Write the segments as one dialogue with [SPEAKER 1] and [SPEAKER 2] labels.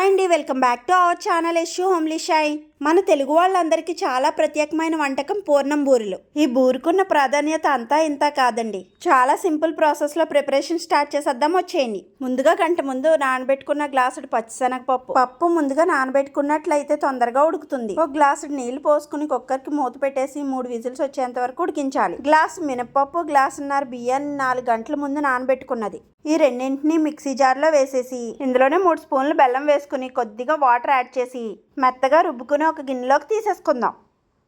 [SPEAKER 1] Hi అండి, welcome back to our channel Yashu homely shy. మన తెలుగు వాళ్ళందరికీ చాలా ప్రత్యేకమైన వంటకం పూర్ణం బూరెలు. ఈ బూరుకున్న ప్రాధాన్యత అంతా ఇంత కాదండి. చాలా సింపుల్ ప్రాసెస్లో ప్రిపరేషన్ స్టార్ట్ చేసేద్దాం, వచ్చేయండి. ముందుగా గంట ముందు నానబెట్టుకున్న గ్లాసుడు పప్పు ముందుగా నానబెట్టుకున్నట్లయితే తొందరగా ఉడుకుతుంది. ఒక గ్లాసుడు నీళ్లు పోసుకుని కుక్కర్కి మూత పెట్టేసి 3 విజిల్స్ వచ్చేంత వరకు ఉడికించాలి. గ్లాసు మినపప్పు, గ్లాసున్నర బియ్యాన్ని 4 గంటల ముందు నానబెట్టుకున్నది. ఈ రెండింటిని మిక్సీ జార్లో వేసేసి ఇందులోనే 3 స్పూన్లు బెల్లం వేసుకుని కొద్దిగా వాటర్ యాడ్ చేసి మెత్తగా రుబ్బుకుని ఒక గిన్నెలోకి తీసేసుకుందాం.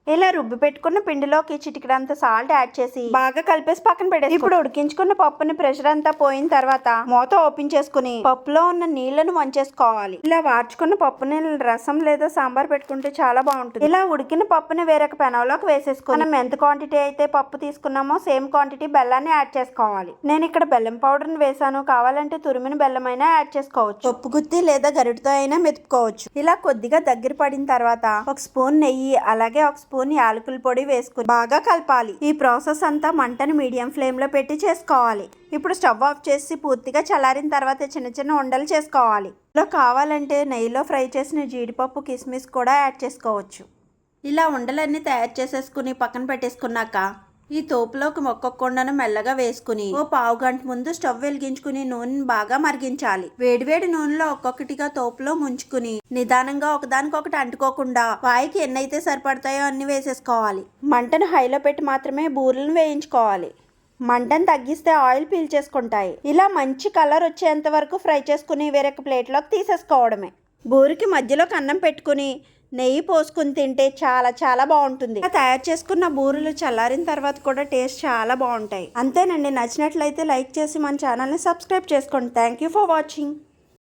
[SPEAKER 1] ఇలా రుబ్బి పెట్టుకున్న పిండిలోకి చిటికెడంత సాల్ట్ యాడ్ చేసి బాగా కలిపేసి పక్కన పెట్టేసి ఇప్పుడు ఉడికించుకున్న పప్పుని ప్రెషర్ అంతా పోయిన తర్వాత మూత ఓపెన్ చేసుకుని పప్పులో ఉన్న నీళ్లను వంచేసుకోవాలి. ఇలా వార్చుకున్న పప్పుని రసం లేదా సాంబార్ పెట్టుకుంటే చాలా బాగుంటుంది. ఇలా ఉడికిన పప్పుని వేరొక పెనంలోకి వేసేసుకుని మనం ఎంత క్వాంటిటీ అయితే పప్పు తీసుకున్నామో సేమ్ క్వాంటిటీ బెల్లాన్ని యాడ్ చేసుకోవాలి. నేను ఇక్కడ బెల్లం పౌడర్ని వేసాను, కావాలంటే తురిమిన బెల్లం అయినా యాడ్ చేసుకోవచ్చు. పప్పు గుత్తి లేదా గరిటతో అయినా మెతుపుకోవచ్చు. ఇలా కొద్దిగా దగ్గర పడిన తర్వాత ఒక స్పూన్ నెయ్యి అలాగే ఒక స్పూన్ యాలకుల పొడి వేసుకుని బాగా కలపాలి. ఈ ప్రాసెస్ అంతా మంటను మీడియం ఫ్లేమ్ లో పెట్టి చేసుకోవాలి. ఇప్పుడు స్టవ్ ఆఫ్ చేసి పూర్తిగా చల్లారిన తర్వాత చిన్న చిన్న ఉండలు చేసుకోవాలి. ఇలా కావాలంటే నెయ్యిలో ఫ్రై చేసిన జీడిపప్పు, కిస్మిస్ కూడా యాడ్ చేసుకోవచ్చు. ఇలా ఉండలన్నీ తయారు చేసేసుకుని పక్కన పెట్టేసుకున్నాక ఈ తోపులోకి ఒక్కొక్క ఉండను మెల్లగా వేసుకుని ఓ పావు గంట ముందు స్టవ్ వెలిగించుకుని నూనె బాగా మరిగించాలి. వేడివేడి నూనెలో ఒక్కొక్కటిగా తోపులో ముంచుకుని నిదానంగా ఒకదానికొకటి అంటుకోకుండా వాయికి ఎన్నైతే సరిపడతాయో అన్ని వేసేసుకోవాలి. మంటను హైలో పెట్టి మాత్రమే బూరెలను వేయించుకోవాలి. మంటను తగ్గిస్తే ఆయిల్ పీల్చేసుకుంటాయి. ఇలా మంచి కలర్ వచ్చేంత వరకు ఫ్రై చేసుకుని వేరొక ప్లేట్లోకి తీసేసుకోవడమే. బూరికి మధ్యలోకి అన్నం పెట్టుకుని నెయ్యి పోసుకుని తింటే చాలా చాలా బాగుంటుంది. తయారు చేసుకున్న బూరెలు చల్లారిన తర్వాత కూడా టేస్ట్ చాలా బాగుంటాయి. అంతేనండి. నచ్చినట్లయితే లైక్ చేసి మన ఛానల్ని సబ్స్క్రైబ్ చేసుకోండి. Thank you for watching.